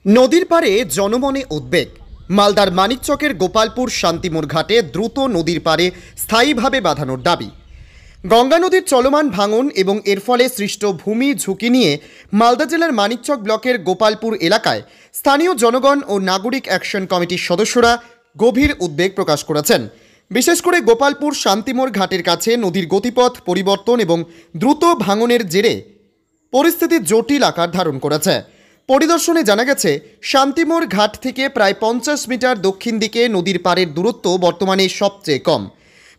নদীর পাড়ে জনমনে উদ্বেগ। মালদার মানিকচকের গোপালপুর শান্তিমোড় ঘাটে দ্রুত নদীর পাড়ে স্থায়ীভাবে বাঁধানোর দাবি। গঙ্গা নদীর চলমান ভাঙন এবং এর ফলে সৃষ্ট ভূমি ঝুঁকি নিয়ে মালদা জেলার মানিকচক ব্লকের গোপালপুর এলাকায় স্থানীয় জনগণ ও নাগরিক অ্যাকশন কমিটির সদস্যরা গভীর উদ্বেগ প্রকাশ করেছেন। বিশেষ করে গোপালপুর শান্তিমোড় ঘাটের কাছে নদীর গতিপথ পরিবর্তন এবং দ্রুত ভাঙনের জেরে পরিস্থিতি জটিল আকার ধারণ করেছে। পরিদর্শনে জানা গেছে, শান্তিমোড় ঘাট থেকে প্রায় 50 মিটার দক্ষিণ দিকে নদীর পাড়ের দূরত্ব বর্তমানে সবচেয়ে কম।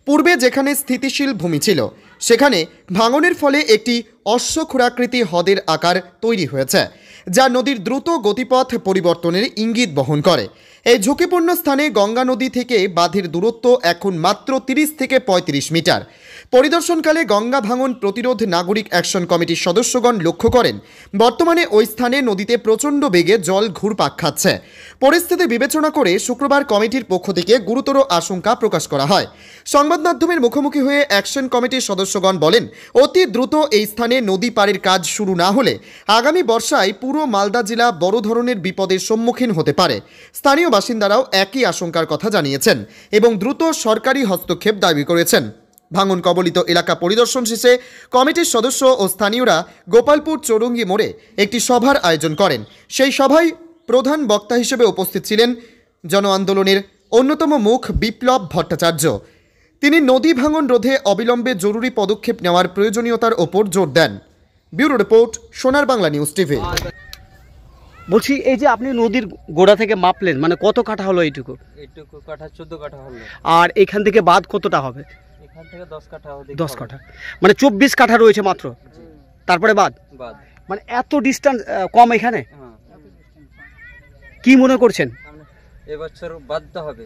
পূর্বে যেখানে স্থিতিশীল ভূমি ছিল, সেখানে ভাঙনের ফলে একটি অশ্বক্ষুরাকৃতি হ্রদের আকার তৈরি হয়েছে, যা নদীর দ্রুত গতিপথ পরিবর্তনের ইঙ্গিত বহন করে। এই ঝুঁকিপূর্ণ স্থানে গঙ্গা নদী থেকে বাঁধের দূরত্ব এখন মাত্র 30 থেকে 35 মিটার। পরিদর্শনকালে গঙ্গা ভাঙন প্রতিরোধ নাগরিক অ্যাকশন কমিটির সদস্যগণ লক্ষ্য করেন, বর্তমানে ওই স্থানে নদীতে প্রচণ্ড বেগে জল ঘুরপাক খাচ্ছে। পরিস্থিতি বিবেচনা করে শুক্রবার কমিটির পক্ষ থেকে গুরুতর আশঙ্কা প্রকাশ করা হয়। সংবাদ মাধ্যমের মুখোমুখি হয়ে অ্যাকশন কমিটির সদস্যগণ বলেন, অতি দ্রুত এই স্থানে নদী পাড়ের কাজ শুরু না হলে আগামী বর্ষায় পুরো মালদা জেলা বড় ধরনের বিপদের সম্মুখীন হতে পারে। স্থানীয় বাসিন্দারাও একই আশঙ্কার কথা জানিয়েছেন এবং দ্রুত সরকারি হস্তক্ষেপ দাবি করেছেন। ভাঙন কবলিত এলাকা পরিদর্শন শেষে কমিটির সদস্য ও স্থানীয়রা গোপালপুর চৌরঙ্গি মোড়ে একটি সভার আয়োজন করেন। সেই সভায় প্রধান বক্তা হিসেবে উপস্থিত ছিলেন জন আন্দোলনের অন্যতম মুখ বিপ্লব ভট্টাচার্য। তিনি নদী ভাঙন রোধে অবিলম্বে জরুরি পদক্ষেপ নেওয়ার প্রয়োজনীয়তার ওপর জোর দেন। ব্যুরো রিপোর্ট, সোনার বাংলা নিউজ টিভি। বলছি, এই যে আপনি নদীর গোড়া থেকে মাপলেন, মানে কত কাঠা হলো? এইটুকু কাঠা 14 কাঠা হলো। আর এখান থেকে বাঁধ কতটা হবে? এখান থেকে 10 কাঠা হবে। 10 কাঠা মানে 24 কাঠা রয়েছে মাত্র। তারপরে বাঁধ, মানে এত ডিস্টেন্স কম এখানে। কি মনে করছেন? এবছর বাঁধতে হবে,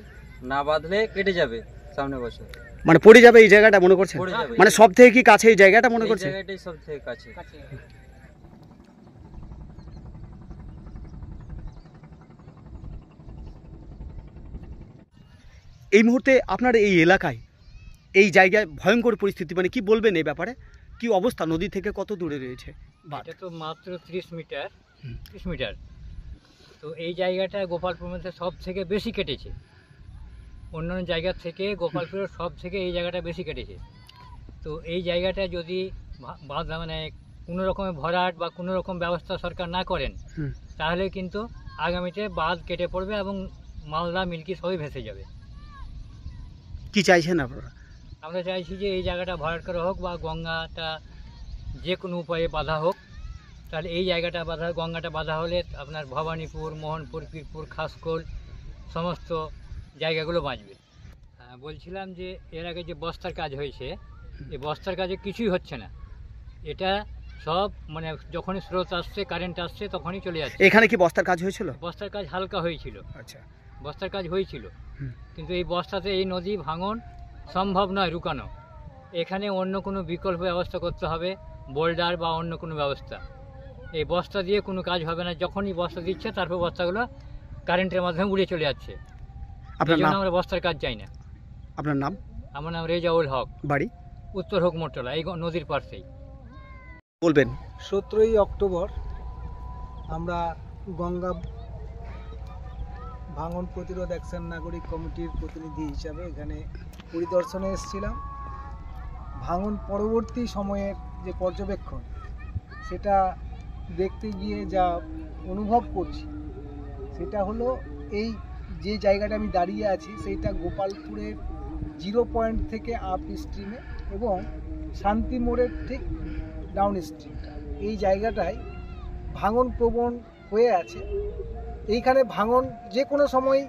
না বাঁধলে কেটে যাবে সামনে বছর, মানে পড়ে যাবে এই জায়গাটা মনে করছেন? মানে সব থেকে কি কাছে এই জায়গাটা মনে করছেন? এই জায়গাটাই সব থেকে কাছে। এই মুহূর্তে আপনার এই এলাকায় এই জায়গায় ভয়ঙ্কর পরিস্থিতি, মানে কি বলবেন এই ব্যাপারে? কি অবস্থা? নদী থেকে কত দূরে রয়েছে? এটা তো মাত্র 30 মিটার। তো এই জায়গাটা গোপালপুর মধ্যে সব থেকে বেশি কেটেছে। অন্যান্য জায়গা থেকে গোপালপুরের সব থেকে এই জায়গাটা বেশি কেটেছে। তো এই জায়গাটা যদি বাঁধ মানে কোনো রকমের ভরাট বা কোনো রকম ব্যবস্থা সরকার না করেন, তাহলে কিন্তু আগামীতে বাঁধ কেটে পড়বে এবং মালদা মিল্কি সবই ভেসে যাবে। কি চাইছেন আপনারা? আমরা চাইছি যে এই জায়গাটা ভরাট করা হোক বা গঙ্গাটা যে কোনো উপায়ে বাঁধা হোক। তাহলে এই জায়গাটা বাঁধা, গঙ্গাটা বাঁধা হলে আপনার ভবানীপুর, মোহনপুর, পীরপুর, খাসকোল সমস্ত জায়গাগুলো বাঁচবে। বলছিলাম যে এর আগে যে বস্তার কাজ হয়েছে, এই বস্তার কাজে কিছুই হচ্ছে না। এটা সব মানে যখনই স্রোত আসছে, কারেন্ট আসছে, তখনই চলে যাচ্ছে। এখানে কি বস্তার কাজ হয়েছিল? বস্তার কাজ হালকা হয়েছিল। আচ্ছা, বস্তার কাজ হয়েছিল, কিন্তু এই বস্তাতে এই নদী ভাঙন সম্ভব নয় রুকানো। এখানে অন্য কোনো বিকল্প ব্যবস্থা করতে হবে, বোল্ডার বা অন্য কোনো ব্যবস্থা। এই বস্তা দিয়ে কোনো কাজ হবে না। যখনই বস্তা দিচ্ছে, তারপর বস্তাগুলো কারেন্টের মাধ্যমে উড়ে চলে যাচ্ছে। আপনার জন্য আমরা বস্তার কাজ চাই না। আপনার নাম? আমার নাম রেজাউল হক, বাড়ি উত্তর হোকমোটলা, এই নদীর পাশেই। বলবেন। 17ই অক্টোবর আমরা গঙ্গা ভাঙন প্রতিরোধ অ্যাকশন নাগরিক কমিটির প্রতিনিধি হিসাবে এখানে পরিদর্শনে এসেছিলাম। ভাঙন পরবর্তী সময়ের যে পর্যবেক্ষণ, সেটা দেখতে গিয়ে যা অনুভব করছি সেটা হলো, এই যে জায়গাটা আমি দাঁড়িয়ে আছি সেইটা গোপালপুরের 0 পয়েন্ট থেকে আপ স্ট্রিমে এবং শান্তি মোড়ের ঠিক ডাউন স্ট্রিম, এই জায়গাটায় ভাঙন প্রবণ হয়ে আছে। এইখানে ভাঙন যে কোনো সময়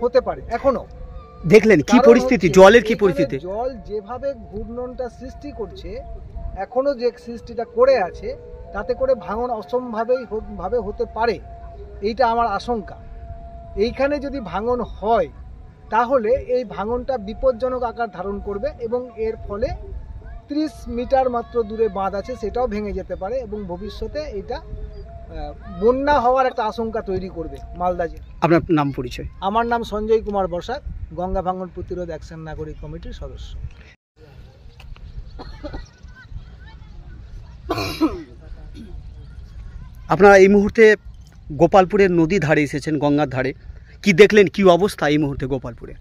হতে পারে। এখনো দেখলেন কি পরিস্থিতি, জলের কি পরিস্থিতি? জল যেভাবে ঘূর্ণনটা সৃষ্টি করছে, এখনো যে সৃষ্টিটা করে আছে, তাতে করে ভাঙন অসম্ভাবে হতে পারে, এইটা আমার আশঙ্কা। এইখানে যদি ভাঙন হয়, তাহলে এই ভাঙনটা বিপজ্জনক আকার ধারণ করবে এবং এর ফলে 30 মিটার মাত্র দূরে বাঁধ আছে, সেটাও ভেঙে যেতে পারে এবং ভবিষ্যতে এটা বন্যা হওয়ার একটা আশঙ্কা তৈরি করবে মালদা জেলা। আপনার নাম, পরিচয়? আমার নাম সঞ্জয় কুমার বসাক, গঙ্গা ভাঙন প্রতিরোধ অ্যাকশন নাগরিক কমিটির সদস্য। আপনারা এই মুহূর্তে গোপালপুরের নদী ধারে এসেছেন, গঙ্গার ধারে, কি দেখলেন, কি অবস্থা এই মুহূর্তে গোপালপুরে?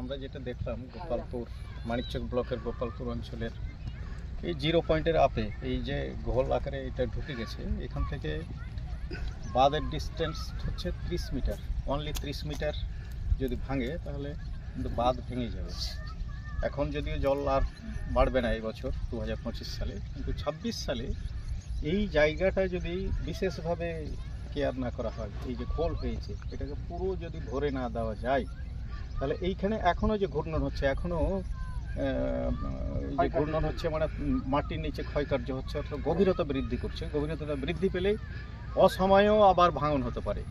আমরা যেটা দেখলাম গোপালপুর মানিকচক ব্লকের গোপালপুর অঞ্চলের এই 0 পয়েন্টের আপে এই যে গোল আকারে এটা ঢুকে গেছে, এখান থেকে বাঁধের ডিস্টেন্স হচ্ছে 30 মিটার। অনলি 30 মিটার যদি ভাঙে তাহলে কিন্তু বাঁধ ভেঙে যাবে। এখন যদিও জল আর বাড়বে না এই বছর 2025 সালে, কিন্তু 26 সালে এই জায়গাটা যদি বিশেষভাবে কেয়ার না করা হয়, এই যে খোল হয়েছে এটাকে পুরো যদি ভরে না দেওয়া যায়, তাহলে এইখানে এখনও যে ঘূর্ণন হচ্ছে, এখনও যে ঘূর্ণন হচ্ছে মানে মাটির নিচে ক্ষয়কার্য হচ্ছে, অর্থাৎ গভীরতা বৃদ্ধি করছে। গভীরতা বৃদ্ধি পেলেই অসময়েও আবার ভাঙন হতে পারে।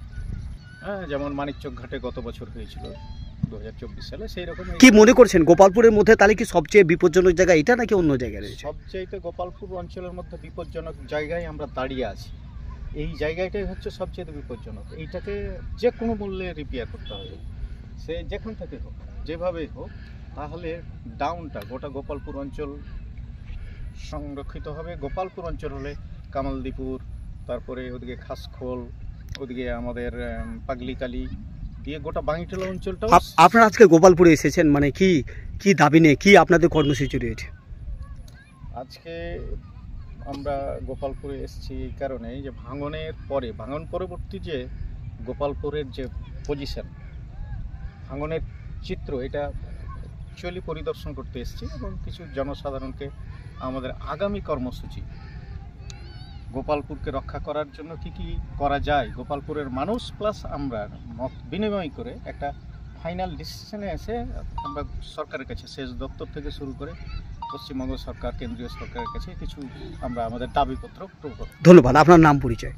হ্যাঁ, যেমন মানিকচক ঘাটে গত বছর হয়েছিল 2024 সালে, সেই রকম। কি মনে করছেন গোপালপুরের মধ্যে তাহলে কি সবচেয়ে বিপজ্জনক জায়গা এটা নাকি অন্য জায়গায় রয়েছে? সবচেয়ে গোপালপুর অঞ্চলের মধ্যে বিপজ্জনক জায়গায় আমরা দাঁড়িয়ে আছি। এই জায়গাটাই হচ্ছে সবচেয়ে বিপজ্জনক। এইটাকে যে কোনো মূল্যে রিপেয়ার করতে হবে, সে যেখান থেকে হোক, যেভাবেই হোক, তাহলে ডাউনটা গোটা গোপালপুর অঞ্চল সংরক্ষিত হবে। গোপালপুর অঞ্চল হলে কামালদীপুর, তারপরে ওদিকে খাসখোল, ওদিকে আমাদের পাগলিকালি দিয়ে গোটা বাঙ্গিটোলা অঞ্চলটাও। আপনারা আজকে গোপালপুরে এসেছেন, মানে কি কি দাবি নিয়ে, কি আপনাদের কর্মসূচি রয়েছে? আজকে আমরা গোপালপুরে এসেছি এই কারণে যে ভাঙনের পরে, ভাঙন পরবর্তী যে গোপালপুরের যে পজিশন, ভাঙনের চিত্র, এটা অ্যাকচুয়ালি পরিদর্শন করতে এসেছি এবং কিছু জনসাধারণকে আমাদের আগামী কর্মসূচি গোপালপুরকে রক্ষা করার জন্য কি কি করা যায়, গোপালপুরের মানুষ প্লাস আমরা মত বিনিময় করে একটা ফাইনাল ডিসিশনে এসে আমরা সরকারের কাছে, সেচ দপ্তর থেকে শুরু করে পশ্চিমবঙ্গ সরকার, কেন্দ্রীয় সরকারের কাছে কিছু আমরা আমাদের দাবিপত্র করব। ধন্যবাদ। আপনার নাম পরিচয়?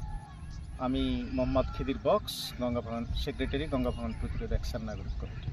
আমি মোহাম্মদ খিদির বক্স, গঙ্গা ভাঙন সেক্রেটারি, গঙ্গা ভাঙন প্রতিরোধ অ্যাকশন নাগরিক কমিটি।